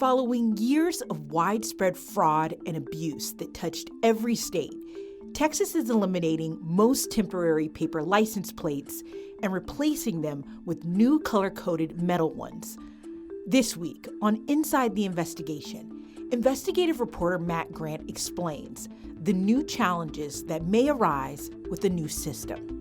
Following years of widespread fraud and abuse that touched every state, Texas is eliminating most temporary paper license plates and replacing them with new color-coded metal ones. This week on Inside the Investigation, investigative reporter Matt Grant explains the new challenges that may arise with the new system.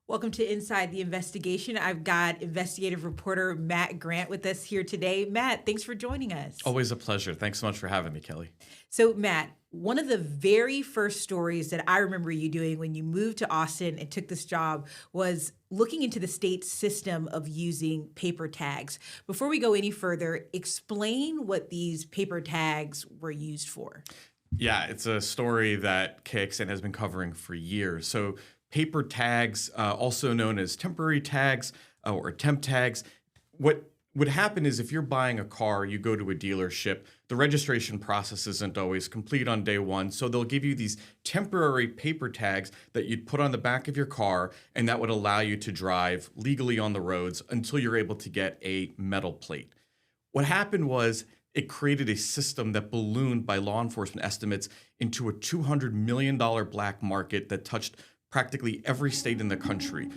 Welcome to Inside the Investigation. I've got investigative reporter Matt Grant with us here today. Matt, thanks for joining us. Always a pleasure. Thanks so much for having me, Kelly. So, Matt, one of the very first stories that I remember you doing when you moved to Austin and took this job was looking into the state's system of using paper tags. Before we go any further, explain what these paper tags were used for. Yeah, it's a story that KXAN has been covering for years. So paper tags, also known as temporary tags or temp tags, what would happen is if you're buying a car, you go to a dealership, the registration process isn't always complete on day one. So they'll give you these temporary paper tags that you'd put on the back of your car, and that would allow you to drive legally on the roads until you're able to get a metal plate. What happened was it created a system that ballooned by law enforcement estimates into a $200 million black market that touched practically every state in the country.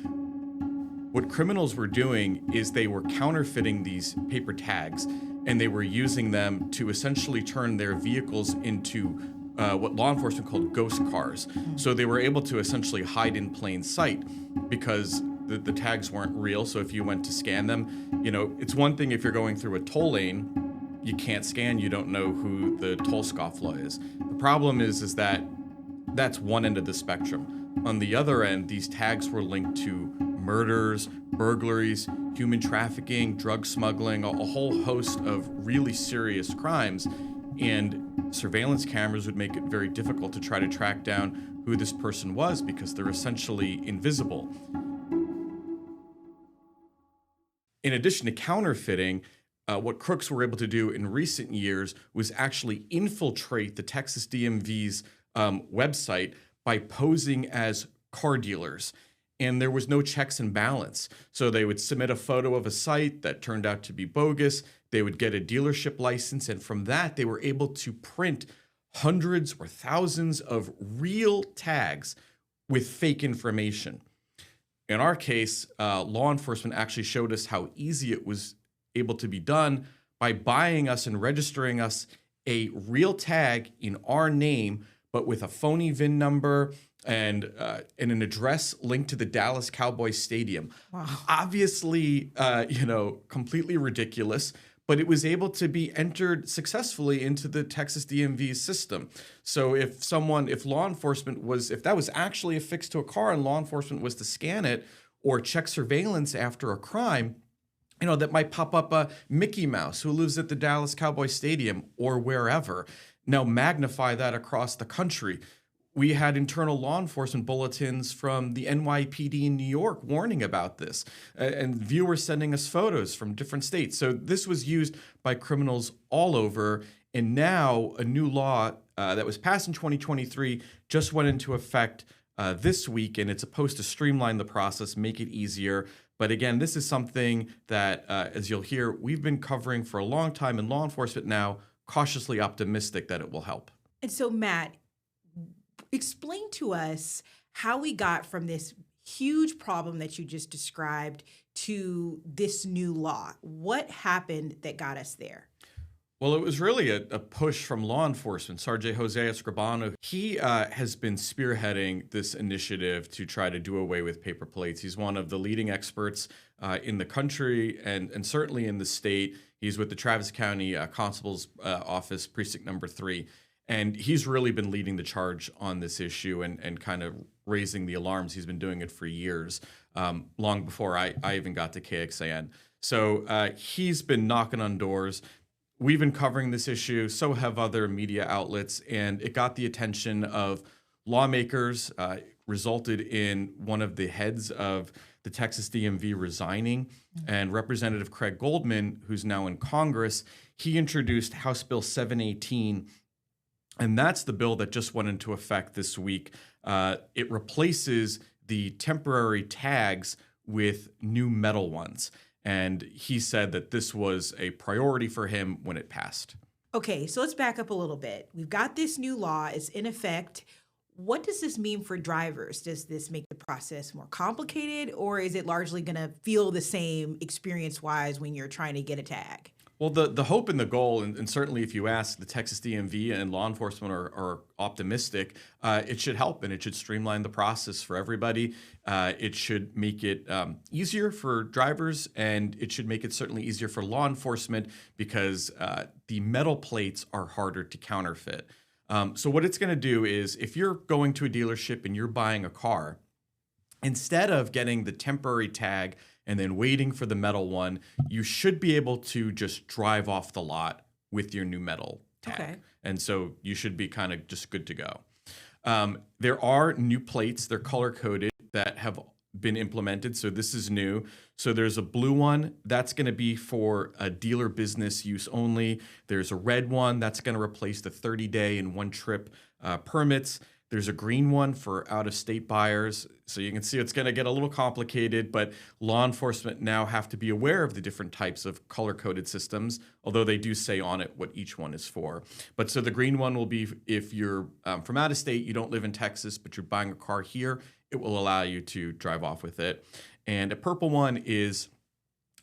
What criminals were doing is they were counterfeiting these paper tags, and they were using them to essentially turn their vehicles into what law enforcement called ghost cars. So they were able to essentially hide in plain sight because the tags weren't real. So if you went to scan them, it's one thing if you're going through a toll lane, you can't scan, you don't know who the toll scofflaw is. The problem is that that's one end of the spectrum. On the other end, these tags were linked to murders, burglaries, human trafficking, drug smuggling, a whole host of really serious crimes. And surveillance cameras would make it very difficult to try to track down who this person was because they're essentially invisible. In addition to counterfeiting, what crooks were able to do in recent years was actually infiltrate the Texas DMV's website by posing as car dealers. And there was no checks and balance. So they would submit a photo of a site that turned out to be bogus. They would get a dealership license. And from that, they were able to print hundreds or thousands of real tags with fake information. In our case, law enforcement actually showed us how easy it was able to be done by buying us and registering us a real tag in our name, but with a phony VIN number and an address linked to the Dallas Cowboys Stadium. Wow. Obviously, completely ridiculous, but it was able to be entered successfully into the Texas DMV system. So if law enforcement if that was actually affixed to a car and law enforcement was to scan it or check surveillance after a crime, that might pop up a Mickey Mouse who lives at the Dallas Cowboys Stadium or wherever. Now magnify that across the country. We had internal law enforcement bulletins from the NYPD in New York warning about this, and viewers sending us photos from different states. So this was used by criminals all over, and now a new law that was passed in 2023 just went into effect this week, and it's supposed to streamline the process, make it easier. But again, this is something that, as you'll hear, we've been covering for a long time, and law enforcement now cautiously optimistic that it will help. And so, Matt, explain to us how we got from this huge problem that you just described to this new law. What happened that got us there? Well, it was really a push from law enforcement. Sergeant Jose Escribano, he has been spearheading this initiative to try to do away with paper plates. He's one of the leading experts in the country and certainly in the state. He's with the Travis County Constable's Office, Precinct Number 3. And he's really been leading the charge on this issue and kind of raising the alarms. He's been doing it for years, long before I even got to KXAN. So he's been knocking on doors. We've been covering this issue, so have other media outlets, and it got the attention of lawmakers, resulted in one of the heads of the Texas DMV resigning, and Representative Craig Goldman, who's now in Congress, he introduced House Bill 718, and that's the bill that just went into effect this week. It replaces the temporary tags with new metal ones. And he said that this was a priority for him when it passed. Okay, so let's back up a little bit. We've got this new law, it's in effect. What does this mean for drivers? Does this make the process more complicated, or is it largely going to feel the same experience-wise when you're trying to get a tag? Well, the hope and the goal, and certainly if you ask the Texas DMV and law enforcement are optimistic, it should help and it should streamline the process for everybody. It should make it easier for drivers, and it should make it certainly easier for law enforcement because the metal plates are harder to counterfeit. So what it's going to do is if you're going to a dealership and you're buying a car, instead of getting the temporary tag and then waiting for the metal one, you should be able to just drive off the lot with your new metal tag. Okay. And so you should be kind of just good to go. There are new plates, they're color coded, that have been implemented. So this is new. So there's a blue one that's going to be for a dealer business use only. There's a red one that's going to replace the 30-day and one-trip permits. There's a green one for out-of-state buyers. So you can see it's going to get a little complicated, but law enforcement now have to be aware of the different types of color-coded systems, although they do say on it what each one is for. But so the green one will be if you're from out of state, you don't live in Texas, but you're buying a car here, it will allow you to drive off with it. And a purple one is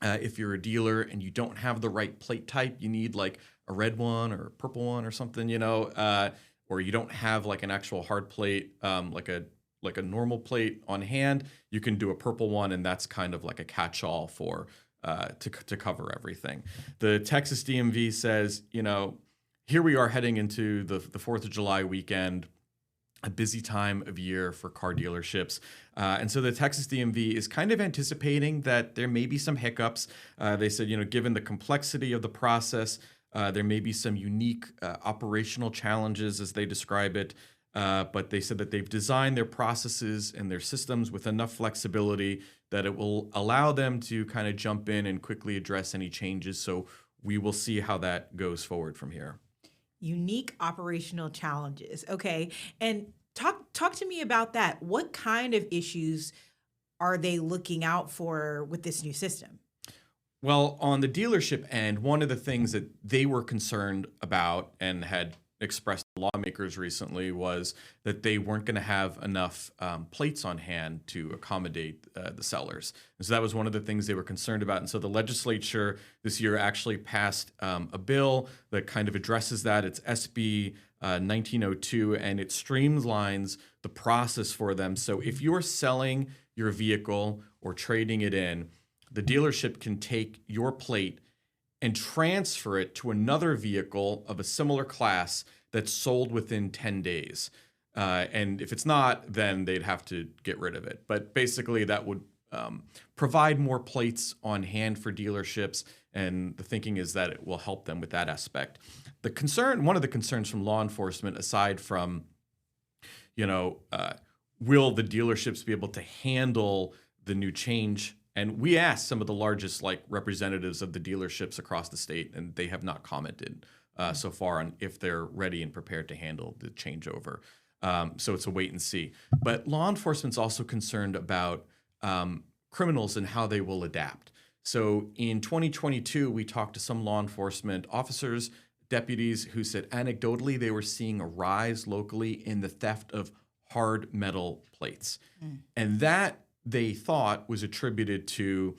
if you're a dealer and you don't have the right plate type, you need like a red one or a purple one or something, or you don't have like an actual hard plate, like a normal plate on hand, you can do a purple one, and that's kind of like a catch-all for to cover everything. The Texas DMV says, here we are heading into the 4th of July weekend, a busy time of year for car dealerships. And so the Texas DMV is kind of anticipating that there may be some hiccups. They said, given the complexity of the process, there may be some unique operational challenges as they describe it, but they said that they've designed their processes and their systems with enough flexibility that it will allow them to kind of jump in and quickly address any changes. So we will see how that goes forward from here. Unique operational challenges. Okay. And talk to me about that. What kind of issues are they looking out for with this new system? Well, on the dealership end, one of the things that they were concerned about and had expressed to lawmakers recently was that they weren't going to have enough plates on hand to accommodate the sellers. And so that was one of the things they were concerned about. And so the legislature this year actually passed a bill that kind of addresses that. It's SB 1902, and it streamlines the process for them. So if you're selling your vehicle or trading it in, the dealership can take your plate and transfer it to another vehicle of a similar class that's sold within 10 days. And if it's not, then they'd have to get rid of it. But basically, that would provide more plates on hand for dealerships. And the thinking is that it will help them with that aspect. One of the concerns from law enforcement, aside from, will the dealerships be able to handle the new change? And we asked some of the largest representatives of the dealerships across the state, and they have not commented so far on if they're ready and prepared to handle the changeover. So it's a wait and see. But law enforcement's also concerned about criminals and how they will adapt. So in 2022, we talked to some law enforcement officers, deputies, who said anecdotally they were seeing a rise locally in the theft of hard metal plates. And that they thought was attributed to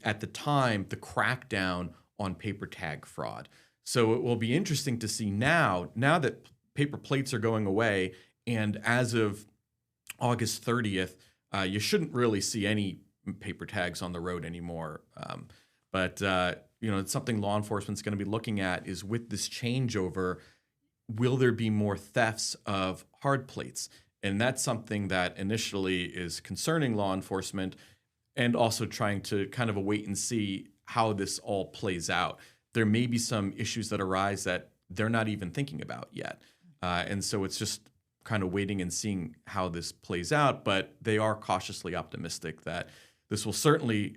at the time, the crackdown on paper tag fraud. So it will be interesting to see now that paper plates are going away, and as of August 30th, you shouldn't really see any paper tags on the road anymore. But it's something law enforcement's going to be looking at is with this changeover, will there be more thefts of hard plates? And that's something that initially is concerning law enforcement, and also trying to kind of wait and see how this all plays out. There may be some issues that arise that they're not even thinking about yet. And so it's just kind of waiting and seeing how this plays out. But they are cautiously optimistic that this will certainly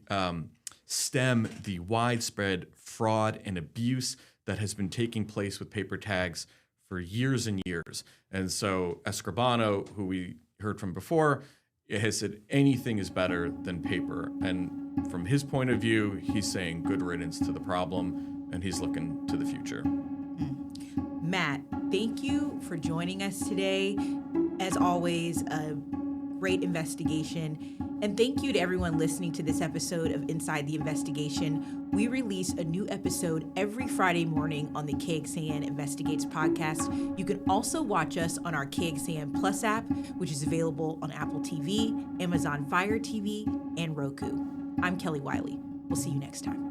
stem the widespread fraud and abuse that has been taking place with paper tags for years and years. And so Escribano, who we heard from before, has said anything is better than paper. And from his point of view, he's saying good riddance to the problem, and he's looking to the future. Matt, thank you for joining us today. As always, a great investigation. And thank you to everyone listening to this episode of Inside the Investigation. We release a new episode every Friday morning on the KXAN Investigates podcast. You can also watch us on our KXAN Plus app, which is available on Apple TV, Amazon Fire TV, and Roku. I'm Kelly Wiley. We'll see you next time.